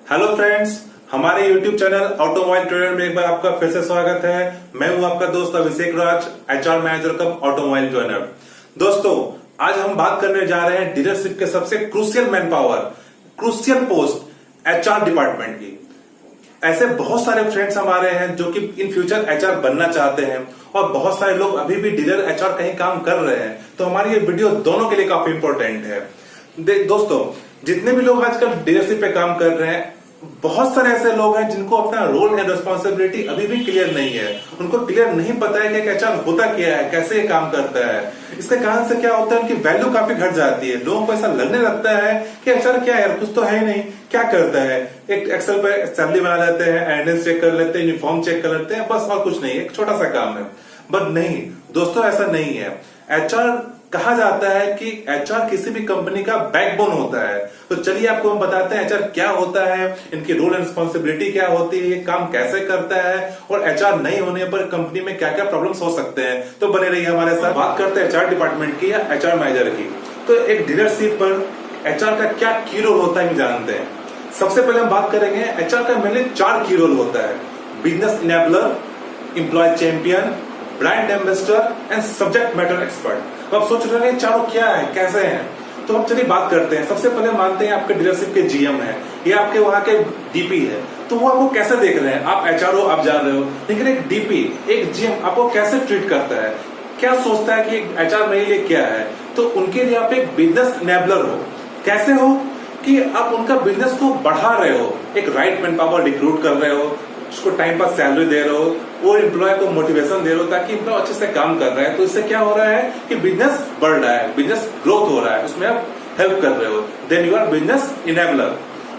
Hello friends, हमारे YouTube channel automobile trader में एक बार आपका फिर से स्वागत है। मैं हूं आपका दोस्त अभिषेक राज, एचआर मैनेजर कम ऑटोमोबाइल ट्रेडर। दोस्तों, आज हम बात करने जा रहे हैं डीलरशिप के सबसे crucial man power, crucial post HR department की। ऐसे बहुत सारे फ्रेंड्स हमारे हैं जो कि इन फ्यूचर एचआर बनना चाहते हैं और बहुत सारे लोग अभी भी डीलर एचआर कहीं काम कर रहे हैं। तो हमारी ये वीडियो दोनों के लिए काफी इंपॉर्टेंट है। दोस्तों, जितने भी लोग आजकल डीलरशिप पे काम कर रहे हैं, बहुत सारे ऐसे लोग हैं जिनको अपना रोल एंड रिस्पॉन्सिबिलिटी अभी भी क्लियर नहीं है। उनको क्लियर नहीं पता है कि एचआर होता क्या है, कैसे ये काम करता है। इसके कारण से क्या होता है, उनकी वैल्यू काफी घट जाती है। लोगों को ऐसा लगने लगता है कि एचआर क्या है, कुछ तो है ही नहीं, क्या करता है। एक एक्सेल पे सैलरी बना लेते हैं, अटेंडेंस चेक कर लेते हैं, यूनिफॉर्म चेक कर लेते हैं, बस और कुछ नहीं, एक छोटा सा काम है। बट नहीं दोस्तों, ऐसा नहीं है। एचआर कहा जाता है कि एचआर किसी भी कंपनी का बैकबोन होता है। तो चलिए आपको हम बताते हैं एचआर क्या होता है, इनकी रोल एंड रिस्पॉन्सिबिलिटी क्या होती है, ये काम कैसे करता है और एचआर नहीं होने पर कंपनी में क्या क्या प्रॉब्लम्स हो सकते हैं। तो बने रहिए हमारे साथ। बात करते हैं एचआर डिपार्टमेंट की या एचआर मैनेजर की। तो एक डीलरशिप पर एचआर का क्या की रोल होता है, हम जानते हैं। सबसे पहले हम बात करेंगे एचआर का मेनली 4 की रोल होता है: business enabler, employee champion, brand ambassador and subject matter expert. तो आप सोच रहे हैं चारों क्या है, कैसे हैं। तो हम चलिए बात करते हैं। सबसे पहले मानते हैं आपके डीलरशिप के जीएम है या आपके वहां के डीपी है। तो वो आपको कैसे देख रहे हैं, आप एचआर हो, आप जान रहे हो, लेकिन एक डीपी, एक जीएम आपको कैसे ट्रीट करता है, क्या सोचता है कि एचआर मेरे लिए क्या है। तो उनके लिए आप एक बिजनेस इनेबलर हो। कैसे हो कि आप उनका बिजनेस को बढ़ा रहे हो, एक राइट मैन पावर रिक्रूट कर रहे हो, उसको टाइम पर सैलरी दे रहे हो और एम्प्लॉय को मोटिवेशन दे रहे हो ताकि एम्प्लॉय अच्छे से काम कर रहा है। तो इससे क्या हो रहा है कि बिजनेस बढ़ रहा है, बिजनेस ग्रोथ हो रहा है, उसमें आप हेल्प कर रहे हो। Then you are business enabler.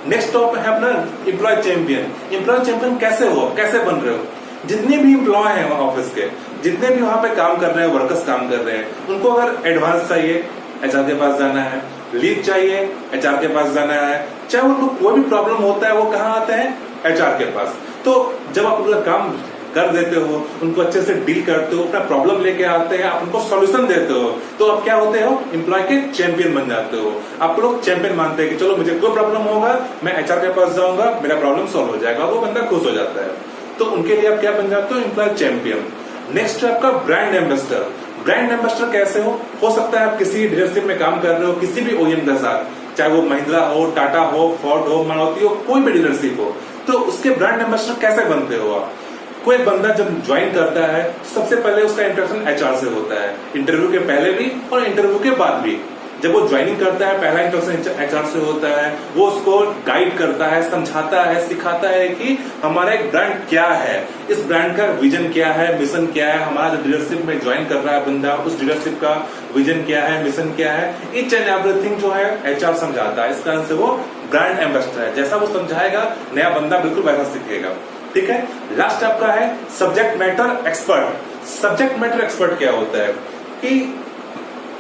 Next top है अपना एम्प्लॉय चैंपियन। एम्प्लॉय चैंपियन कैसे हो, कैसे बन रहे हो। जितने भी एम्प्लॉय हैं ऑफिस के, जितने भी वहां पे काम कर रहे हैं, वर्कर्स काम कर रहे हैं, उनको अगर एडवांस चाहिए एचआर के पास जाना है, लीव चाहिए एचआर के पास जाना है, चाहे उनको कोई भी प्रॉब्लम होता है वो कहाँ आते हैं, एचआर के पास। तो जब आप उनका काम कर देते हो, उनको अच्छे से डील करते हो, अपना प्रॉब्लम लेके आते हैं, आप उनको सॉल्यूशन देते हो, तो आप क्या होते हो, एम्प्लॉय के चैंपियन बन जाते हो। आपको लोग चैंपियन मानते हैं कि चलो मुझे कोई प्रॉब्लम होगा, मैं एचआर के पास जाऊंगा, मेरा प्रॉब्लम सॉल्व हो जाएगा, वो बंदा खुश हो जाता है। तो उनके लिए आप क्या बन जाते हो, एम्प्लॉय चैंपियन। नेक्स्ट है आपका ब्रांड एम्बेसडर। ब्रांड एम्बेसडर कैसे हो सकता है आप किसी डीलरशिप में काम कर रहे हो, किसी भी ओईएम के साथ, चाहे वो महिंद्रा हो, टाटा हो, फोर्ड हो, मारुति हो, कोई भी डीलरशिप हो, तो उसके ब्रांड एम्बेसडर कैसे बनते हो आप। कोई बंदा जब ज्वाइन करता है, सबसे पहले उसका इंटरेक्शन एचआर से होता है, इंटरव्यू के पहले भी और इंटरव्यू के बाद भी। जब वो ज्वाइनिंग करता है, पहला इंटरेक्शन एचआर से होता है। वो उसको गाइड करता है, समझाता है, सिखाता है कि हमारा एक ब्रांड क्या है, इस ब्रांड का विजन क्या है, मिशन क्या है। हमारा जो डीलरशिप में ज्वाइन कर रहा है बंदा, उस डीलरशिप का विजन क्या है, मिशन क्या है, ईच एंड एवरीथिंग जो है एचआर समझाता है। इस कारण से वो ब्रांड एम्बेसडर है। जैसा वो समझाएगा, नया बंदा बिल्कुल वैसा सीखेगा। ठीक है। लास्ट आपका है subject matter expert. Subject matter expert क्या होता है कि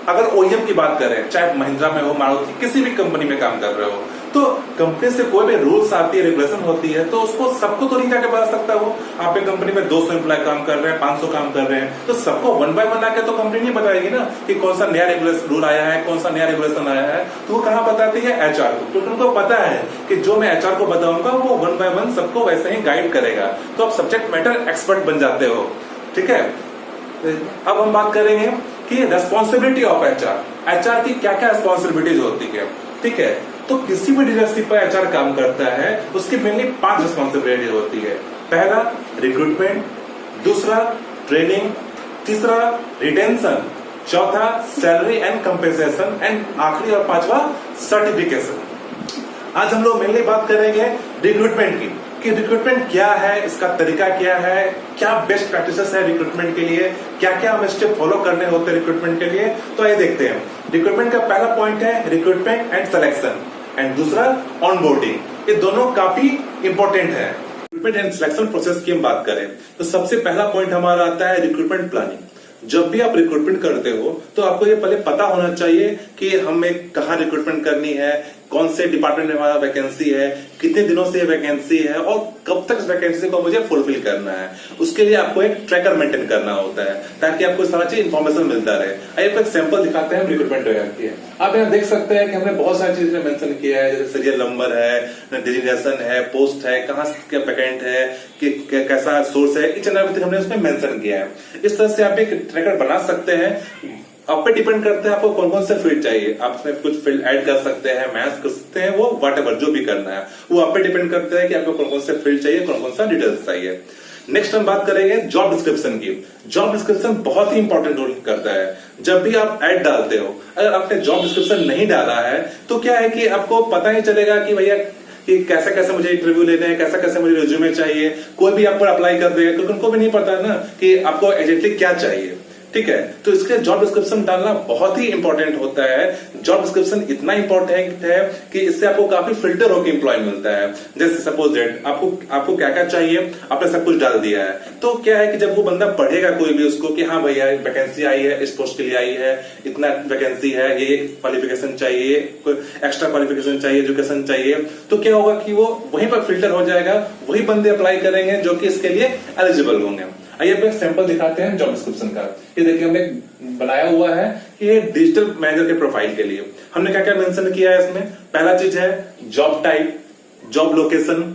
अगर ओईएम की बात करें, चाहे महिंद्रा में हो, मारुति, किसी भी कंपनी में काम कर रहे हो, तो कंपनी से कोई भी रूल्स आती है, रेगुलेशन होती है, तो उसको सबको तो नहीं जाके बता सकता। वो आपके कंपनी में 200 एम्प्लॉय काम कर रहे हैं, 500 काम कर रहे हैं, तो सबको 1 बाय 1 आके तो कंपनी नहीं बताएगी ना कि कौन सा नया रेगुलेशन रूल आया है, कौन सा नया रेगुलेशन आया है। तो वो कहाँ बताती है, एचआर को। क्योंकि उनको पता है कि जो मैं एचआर को बताऊंगा वो 1 बाय 1 सबको वैसे ही गाइड करेगा। तो आप सब्जेक्ट मैटर एक्सपर्ट बन जाते हो। ठीक है। अब हम बात करेंगे कि रेस्पॉन्सिबिलिटी ऑफ एचआर। एचआर की क्या क्या रेस्पॉन्सिबिलिटीज होती है। ठीक है। तो किसी भी डीलरशिप पर एचआर काम करता है, उसकी मेनली 5 रिस्पॉन्सिबिलिटी होती है। पहला रिक्रूटमेंट, दूसरा ट्रेनिंग, तीसरा रिटेंशन, चौथा सैलरी एंड कंपेंसेशन एंड आखिरी और 5वां सर्टिफिकेशन। आज हम लोग मेनली बात करेंगे रिक्रूटमेंट की कि रिक्रूटमेंट क्या है, इसका तरीका क्या है, क्या बेस्ट प्रैक्टिसेस है रिक्रूटमेंट के लिए, क्या क्या हमें स्टेप फॉलो करने होते हैं रिक्रूटमेंट के लिए। तो ये देखते हैं। रिक्रूटमेंट का पहला पॉइंट है रिक्रूटमेंट एंड सिलेक्शन एंड दूसरा ऑनबोर्डिंग। ये दोनों काफी इंपॉर्टेंट है। रिक्रूटमेंट एंड सिलेक्शन प्रोसेस की हम बात करें तो सबसे पहला पॉइंट हमारा आता है रिक्रूटमेंट प्लानिंग। जब भी आप रिक्रूटमेंट करते हो तो आपको ये पहले पता होना चाहिए कि हमें कहाँ रिक्रूटमेंट करनी है, कौन से डिपार्टमेंट में हमारा वैकेंसी है, कितने दिनों से वैकेंसी है और कब तक इस वैकेंसी को मुझे फुलफिल करना है। उसके लिए आपको एक ट्रैकर मेंटेन करना होता है ताकि आपको सारा चीज इन्फॉर्मेशन मिलता रहे। आइए एक सैंपल दिखाते हैं रिक्रूटमेंट की है। आप यहाँ देख सकते हैं कि हमने बहुत सारी चीजें मेंशन किया है, जैसे सीरियल नंबर है, डिजिग्नेशन है, पोस्ट है, कहाँ क्या वैकेंट है, कि कैसा सोर्स है, इच एंड एवरीथिंग हमने उसमें मेंशन किया है। इस तरह से आप एक ट्रैकर बना सकते हैं। आप पे डिपेंड करता है आपको कौन कौन से फील्ड चाहिए। आप उसमें कुछ फील्ड ऐड कर सकते हैं, मैथ्स कर सकते हैं, वो व्हाटएवर जो भी करना है वो आप पे डिपेंड करता है कि आपको कौन कौन से फील्ड चाहिए, कौन कौन सा डिटेल्स चाहिए। नेक्स्ट हम बात करेंगे जॉब डिस्क्रिप्शन की। जॉब डिस्क्रिप्शन बहुत ही इंपॉर्टेंट रोल करता है। जब भी आप ऐड डालते हो, अगर आपने जॉब डिस्क्रिप्शन नहीं डाला है तो क्या है कि आपको पता नहीं चलेगा कि भैया कि कैसे कैसे मुझे इंटरव्यू लेने हैं, कैसे कैसे मुझे रिज्यूमे चाहिए। कोई भी आप पर अप्लाई कर देगा क्योंकि उनको भी नहीं पता ना कि आपको एग्जैक्टली क्या चाहिए। ठीक है, तो इसके जॉब डिस्क्रिप्शन डालना बहुत ही इंपॉर्टेंट होता है। जॉब डिस्क्रिप्शन इतना इंपॉर्टेंट है कि इससे आपको काफी फिल्टर होकर एम्प्लॉय मिलता है। जैसे सपोज दैट आपको क्या क्या चाहिए, आपने सब कुछ डाल दिया है, तो क्या है कि जब वो बंदा पढ़ेगा कोई भी उसको कि हाँ भैया वैकेंसी आई है, इस पोस्ट के लिए आई है, इतना वैकेंसी है, ये क्वालिफिकेशन चाहिए, कोई एक्स्ट्रा क्वालिफिकेशन चाहिए, एजुकेशन चाहिए, तो क्या होगा कि वो वहीं पर फिल्टर हो जाएगा, वही बंदे अप्लाई करेंगे जो कि इसके लिए एलिजिबल होंगे। आइए अब एक सैंपल दिखाते हैं जॉब डिस्क्रिप्शन का। ये देखिए हमने बनाया हुआ है कि ये डिजिटल मैनेजर के प्रोफाइल के लिए हमने क्या क्या मेंशन किया है इसमें। पहला चीज है job type, job location.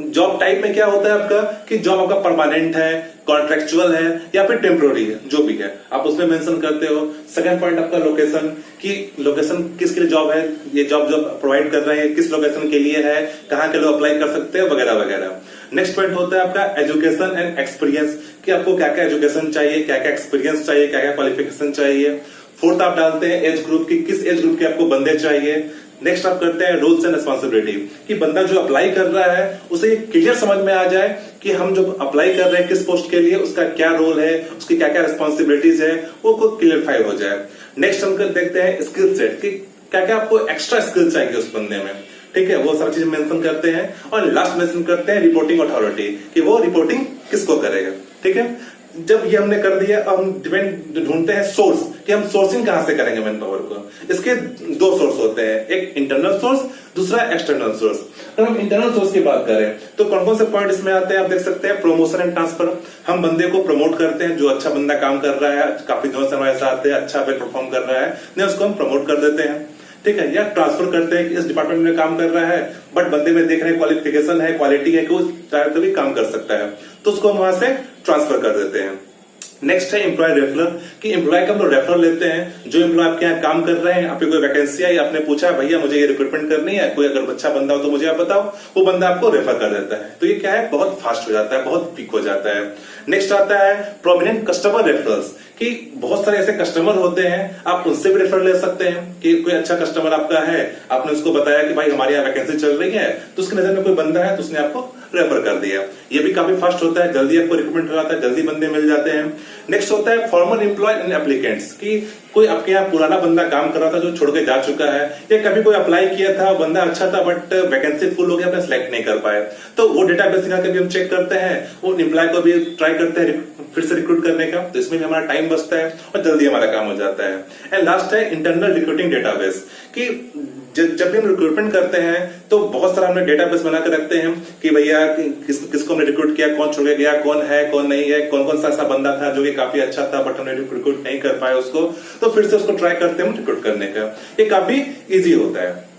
Job type में क्या होता है आपका कि जॉब आपका परमानेंट है, कॉन्ट्रेक्चुअल है या फिर टेम्पोररी है, जो भी है आप उसमें मेंशन करते हो। सेकंड पॉइंट आपका लोकेशन, कि लोकेशन किसके लिए जॉब है, ये जॉब जो प्रोवाइड कर रहे हैं किस लोकेशन के लिए है, कहाँ के लोग अप्लाई कर सकते हैं, वगैरह वगैरह। नेक्स्ट पॉइंट होता है आपका एजुकेशन एंड एक्सपीरियंस, कि आपको क्या क्या एजुकेशन चाहिए, क्या क्या एक्सपीरियंस चाहिए, क्या क्या क्वालिफिकेशन चाहिए। फोर्थ आप डालते हैं एज ग्रुप की, किस एज ग्रुप के आपको बंदे चाहिए। नेक्स्ट आप करते हैं रूल्स एंड रिस्पॉन्सिबिलिटी, कि बंदा जो अप्लाई कर रहा है उसे ये क्लियर समझ में आ जाए कि हम जो अप्लाई कर रहे हैं किस पोस्ट के लिए, उसका क्या रोल है, उसकी क्या क्या रिस्पॉन्सिबिलिटीज है, वो क्लियरफाई हो जाए। नेक्स्ट हम देखते हैं स्किल सेट, कि क्या क्या आपको एक्स्ट्रा स्किल चाहिए उस बंदे में। ठीक है, वो सब चीज मेंशन करते हैं। और लास्ट मेंशन करते हैं रिपोर्टिंग अथॉरिटी, कि वो रिपोर्टिंग किसको करेगा। ठीक है, जब ये हमने कर दिया, अब हम डिपेंड ढूंढते हैं सोर्स, कि हम सोर्सिंग कहां से करेंगे मैन पावर को। इसके दो सोर्स होते हैं, एक इंटरनल सोर्स, दूसरा एक्सटर्नल सोर्स। अगर हम इंटरनल सोर्स की बात करें तो कौन कौन से पॉइंट इसमें आते हैं आप देख सकते हैं। प्रमोशन एंड ट्रांसफर, हम बंदे को प्रमोट करते हैं, जो अच्छा बंदा काम कर रहा है, काफी दिनों से हमारे साथ है, अच्छा परफॉर्म कर रहा है, नहीं उसको हम प्रमोट कर देते हैं। ठीक है, या ट्रांसफर करते हैं कि इस डिपार्टमेंट में काम कर रहा है बट बंदे में देख रहे हैं क्वालिफिकेशन है, क्वालिटी है कि वो चाहे तो भी काम कर सकता है, तो उसको हम वहां से ट्रांसफर कर देते हैं। नेक्स्ट है एम्प्लॉय रेफरल, कि एम्प्लॉय का हम लोग रेफरल लेते हैं। जो एम्प्लॉय आपके यहाँ काम कर रहे हैं, आपकी कोई वैकेंसी आई, आपने पूछा भैया मुझे ये रिक्रूटमेंट करनी है, कोई अगर अच्छा बंदा हो तो मुझे आप बताओ, वो बंदा आपको रेफर कर देता है। तो ये क्या है, बहुत फास्ट हो जाता है, बहुत क्विक हो जाता है। नेक्स्ट आता है प्रोमिनेंट कस्टमर रेफरल्स, कि बहुत सारे ऐसे कस्टमर होते हैं, आप उनसे भी रेफर ले सकते हैं। कि कोई अच्छा कस्टमर आपका है, आपने उसको बताया कि भाई हमारे यहाँ वैकेंसी चल रही है, तो उसकी नजर में कोई बंदा है तो उसने आपको रेफर कर दिया। ये भी काफी फास्ट होता है, जल्दी आपको रिक्रूटमेंट हो जाता है, जल्दी बंदे मिल जाते हैं। नेक्स्ट होता है फॉर्मर एम्प्लॉय एंड एप्लीकेंट्स, कि कोई आपके यहाँ पुराना बंदा काम कर रहा था जो छोड़ के जा चुका है, या कभी कोई अप्लाई किया था, बंदा अच्छा था बट वैकेंसी फुल हो गया, अपने सिलेक्ट नहीं कर पाए, तो वो डेटाबेस दिखा के भी हम चेक करते हैं, वो एम्प्लॉय को भी ट्राई करते हैं फिर से रिक्रूट करने का, तो इसमें भी हमारा टाइम बचता है और जल्दी हमारा काम हो जाता है। एंड लास्ट है इंटरनल रिक्रूटिंग डेटाबेस, कि जब भी हम रिक्रूटमेंट करते हैं तो बहुत सारा हमने डेटाबेस बना के रखते हैं कि भैया किसको हमने रिक्रूट किया, कौन छोड़ के गया, कौन है कौन नहीं है, कौन कौन सा ऐसा बंदा था जो कि काफी अच्छा था बट हमने रिक्रूट नहीं कर पाया उसको, तो फिर से उसको ट्राई करते हैं हम रिक्रूट करने का। ये काफी इजी होता है।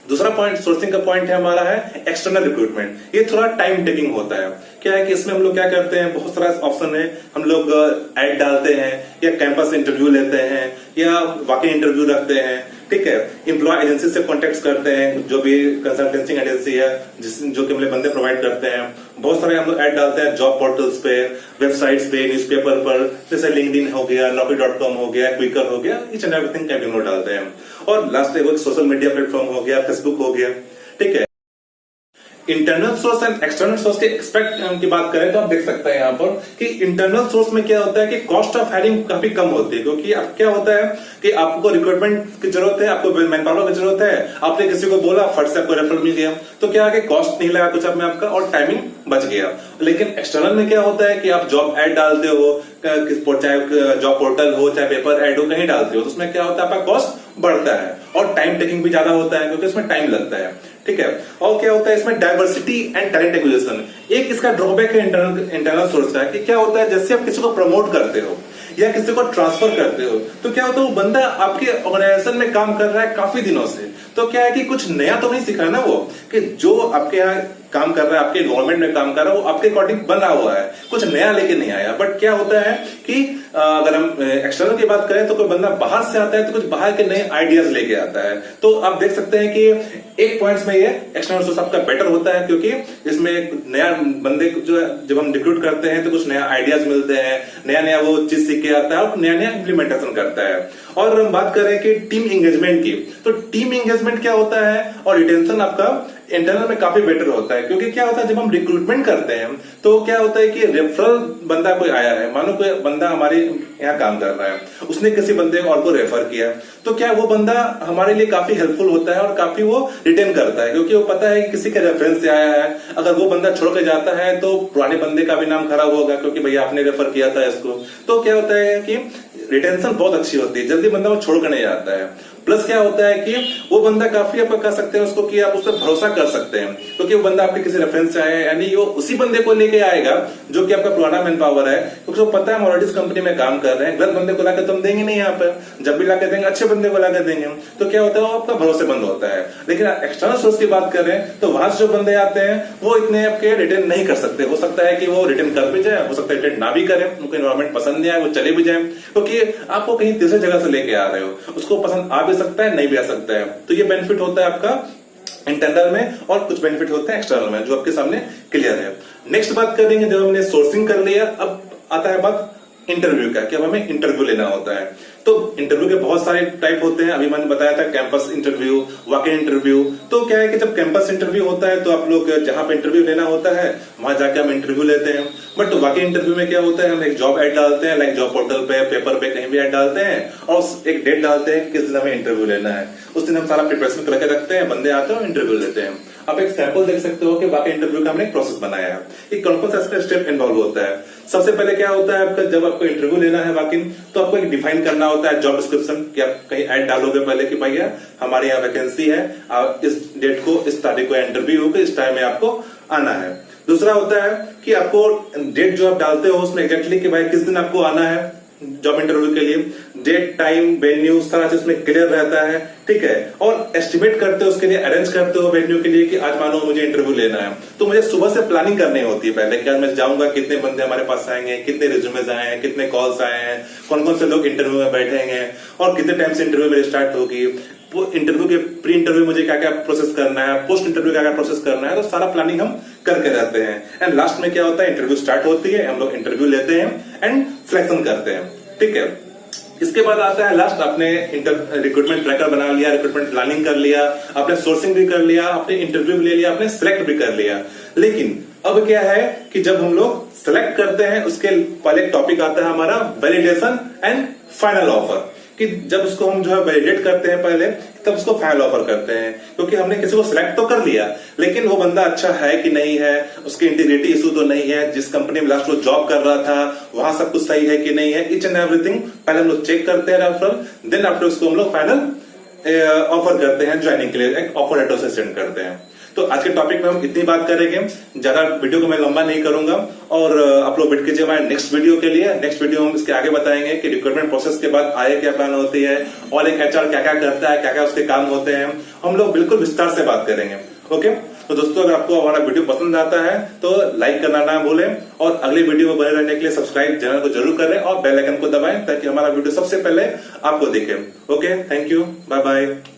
दूसरा पॉइंट सोर्सिंग का पॉइंट है हमारा है एक्सटर्नल रिक्रूटमेंट। ये थोड़ा टाइम टेकिंग होता है। क्या है कि इसमें हम लोग क्या करते हैं, बहुत सारा ऑप्शन है, हम लोग ऐड डालते हैं या कैंपस इंटरव्यू लेते हैं या वाकई इंटरव्यू रखते हैं। ठीक है, एम्प्लॉय एजेंसी से कॉन्टेक्ट करते हैं, जो भी कंसल्टेंसी एजेंसी है जो कि हमें बंदे प्रोवाइड करते हैं। बहुत सारे हम लोग ऐड डालते हैं जॉब पोर्टल्स पे, वेबसाइट्स पे, न्यूज़पेपर पर, जैसे लिंक्डइन हो गया, naukri.com हो गया, क्विकर हो गया, ईच एंड एवरीथिंग हम लोग डालते हैं। और लास्ट एक सोशल मीडिया प्लेटफॉर्म हो गया, फेसबुक हो गया। ठीक है, internal source and external source के एक्सपेक्ट की बात करें तो आप देख सकते हैं यहाँ पर कि इंटरनल सोर्स में क्या होता है कि कॉस्ट ऑफ हायरिंग काफी कम होती है, क्योंकि अब क्या होता है कि आपको रिक्रूटमेंट की जरूरत है, आपको मैन पावर की जरूरत है, आपने किसी को बोला फट से आपको रेफरल मिल गया, तो क्या है कि कॉस्ट नहीं लगा कुछ में आपका और टाइमिंग बच गया। लेकिन एक्सटर्नल में क्या होता है कि आप जॉब एड डालते हो, चाहे जॉब पोर्टल हो चाहे पेपर एड हो, कहीं डालते हो, तो उसमें क्या होता है आपका कॉस्ट बढ़ता है और टाइम टेकिंग भी ज्यादा होता है क्योंकि इसमें टाइम लगता है। ठीक है, और क्या होता है इसमें डाइवर्सिटी एंड टैलेंट एक्विजिशन, एक इसका ड्रॉबैक है इंटरनल सोर्स का कि क्या होता है जैसे आप किसी को प्रमोट करते हो या किसी को ट्रांसफर करते हो तो क्या होता है वो बंदा आपके ऑर्गेनाइजेशन में काम कर रहा है काफी दिनों से, तो क्या है कि कुछ नया तो नहीं सीखा ना वो, कि जो आपके यहाँ काम कर रहा है, आपके गवर्नमेंट में काम कर रहा है, वो आपके अकॉर्डिंग बना हुआ है, कुछ नया लेके नहीं आया। बट क्या होता है कि अगर हम एक्सटर्नल की बात करें तो कोई बंदा बाहर से आता है तो कुछ बाहर के नए आइडियाज लेके आता है, तो आप देख सकते हैं कि एक पॉइंट्स में ये एक्सटर्नल सोर्स आपका बेटर होता है, क्योंकि इसमें नया बंदे जो जब हम रिक्रूट करते हैं तो कुछ नया आइडियाज मिलते हैं, नया नया वो चीज सीख के आता है और नया नया इंप्लीमेंटेशन करता है। और हम बात करें कि टीम एंगेजमेंट की, तो टीम एंगेजमेंट क्या होता है और रिटेंशन आपका इंटरनल में काफी बेटर होता है, क्योंकि क्या होता है जब हम रिक्रूटमेंट करते हैं तो क्या होता है कि रेफरल बंदा कोई आया है, मानो कोई बंदा हमारे यहाँ काम कर रहा है, उसने किसी बंदे और को रेफर किया, तो क्या वो बंदा हमारे लिए काफी हेल्पफुल होता है और काफी वो रिटेन करता है, क्योंकि वो पता है कि किसी के रेफरेंस से आया है। अगर वो बंदा छोड़ के जाता है तो पुराने बंदे का भी नाम खराब होगा, क्योंकि भैया आपने रेफर किया था इसको, तो क्या होता है कि रिटेंशन बहुत अच्छी होती है, जल्दी बंदा वो छोड़ कर नहीं जाता है। प्लस क्या होता है कि वो बंदा काफी आप कह सकते हैं उसको कि आप उस पर भरोसा कर सकते हैं, क्योंकि वो बंदा आपके किसी रेफरेंस से आया है, यानी वो उसी बंदे को लेके आएगा जो कि आपका पुराना मैन पावर है, क्योंकि वो पता है हम ऑलरेडी इस कंपनी में काम कर रहे हैं, गलत बंदे को लाकर तुम देंगे नहीं, यहाँ पर जब भी लाकर देंगे अच्छे बंदे को लाकर देंगे, तो क्या होता है वो आपका भरोसेमंद होता है। लेकिन एक्सटर्नल सोर्स की बात करें तो वहां से जो बंदे आते हैं वो इतने आपके रिटेन नहीं कर सकते, हो सकता है कि वो रिटेन कर भी जाए, हो सकता है रिटेन ना भी करें, उनको एनवायरमेंट पसंद नहीं आए वो चले भी जाए, क्योंकि आपको कहीं तीसरी जगह से लेके आ रहे हो, उसको पसंद आ भी सकता है नहीं भी आ सकता है। तो ये बेनिफिट होता है आपका इंटरनल में और कुछ बेनिफिट होते हैं एक्सटर्नल में जो आपके सामने क्लियर है। नेक्स्ट बात करेंगे, जब हमने सोर्सिंग कर लिया, अब आता है बात इंटरव्यू का, कि अब हमें इंटरव्यू लेना होता है। तो इंटरव्यू के बहुत सारे टाइप होते हैं, अभी मैंने बताया था campus interview, walk in interview. तो क्या है कि जब कैंपस इंटरव्यू होता है तो आप लोग जहां पे इंटरव्यू लेना होता है वहां जाके हम इंटरव्यू लेते हैं। बट वॉक इन इंटरव्यू में क्या होता है, हम एक जॉब एड डालते हैं, लाइक जॉब पोर्टल पे, पेपर पे, कहीं भी एड डालते हैं और एक डेट डालते हैं किस दिन हमें इंटरव्यू लेना है, उस दिन हम सारा प्रिपरेशन करके रखते हैं, बंदे आते हैं और इंटरव्यू लेते हैं। आप एक सैंपल देख सकते हो कि वाकई इंटरव्यू का हमने प्रोसेस बनाया है, एक कौन कौन सा स्टेप इन्वॉल्व होता है। सबसे पहले क्या होता है आपका, जब आपको इंटरव्यू लेना है वाकई, तो आपको एक डिफाइन करना होता है जॉब डिस्क्रिप्शन, कि आप कहीं ऐड डालोगे पहले कि भैया हमारे यहाँ वैकेंसी है, इस डेट को, इस तारीख को इंटरव्यू होगा, इस टाइम में आपको आना है। दूसरा होता है कि आपको डेट जो आप डालते हो उसमें एग्जैक्टली कि भाई किस दिन आपको आना है जॉब इंटरव्यू के लिए, डेट, टाइम, वेन्यू सारा चीज में क्लियर रहता है। ठीक है, और एस्टिमेट करते हो उसके लिए, अरेंज करते हो वेन्यू के लिए कि आज मानो मुझे इंटरव्यू लेना है, तो मुझे सुबह से प्लानिंग करनी होती है पहले कि आज मैं जाऊंगा, कितने बंदे हमारे पास आएंगे, कितने रिज्यूमेज आए हैं, कितने कॉल्स आए हैं, कौन कौन से लोग इंटरव्यू में बैठेंगे और कितने टाइम से इंटरव्यू मेरी स्टार्ट होगी, वो इंटरव्यू के प्री इंटरव्यू मुझे क्या क्या प्रोसेस करना है, पोस्ट इंटरव्यू क्या क्या प्रोसेस करना है, तो सारा प्लानिंग हम करके रहते हैं। एंड लास्ट में क्या होता है, इंटरव्यू स्टार्ट होती है, हम लोग इंटरव्यू लेते हैं एंड सिलेक्शन करते हैं। ठीक है, इसके बाद आता है लास्ट, आपने रिक्रूटमेंट ट्रैकर बना लिया, रिक्रूटमेंट प्लानिंग कर लिया, आपने सोर्सिंग भी कर लिया, आपने इंटरव्यू भी ले लिया, आपने सिलेक्ट भी कर लिया। लेकिन अब क्या है कि जब हम लोग सिलेक्ट करते हैं उसके पहले एक टॉपिक आता है हमारा वैलिडेशन एंड फाइनल ऑफर, कि जब उसको हम जो है वैलिडेट करते हैं पहले, तब उसको फाइनल ऑफर करते हैं, क्योंकि हमने किसी को सिलेक्ट तो कर लिया लेकिन वो बंदा अच्छा है कि नहीं है, उसकी इंटीग्रिटी इशू तो नहीं है, जिस कंपनी में लास्ट वो जॉब कर रहा था वहां सब कुछ सही है कि नहीं है, ईच एंड एवरीथिंग पहले हम लोग चेक करते हैं रेफरल, देन आफ्टर उसको हम लोग फाइनल ऑफर करते हैं ज्वाइनिंग के लिए, एक ऑफर लेटर से सेंड करते हैं। तो आज के टॉपिक में हम इतनी बात करेंगे, ज्यादा वीडियो को मैं लंबा नहीं करूंगा, और आप लोग वेट कीजिए हमारे नेक्स्ट वीडियो के लिए। नेक्स्ट वीडियो हम इसके आगे बताएंगे कि रिक्रूटमेंट प्रोसेस के बाद आगे क्या प्लान होती है और एक एचआर क्या क्या करता है, क्या क्या उसके काम होते हैं, हम लोग बिल्कुल विस्तार से बात करेंगे। ओके, तो दोस्तों अगर आपको हमारा वीडियो पसंद आता है तो लाइक करना ना भूलें, और अगले वीडियो में बने रहने के लिए सब्सक्राइब चैनल को जरूर करें और बेल आइकन को दबाएं ताकि हमारा वीडियो सबसे पहले आपको दिखे। Okay, thank you, bye bye.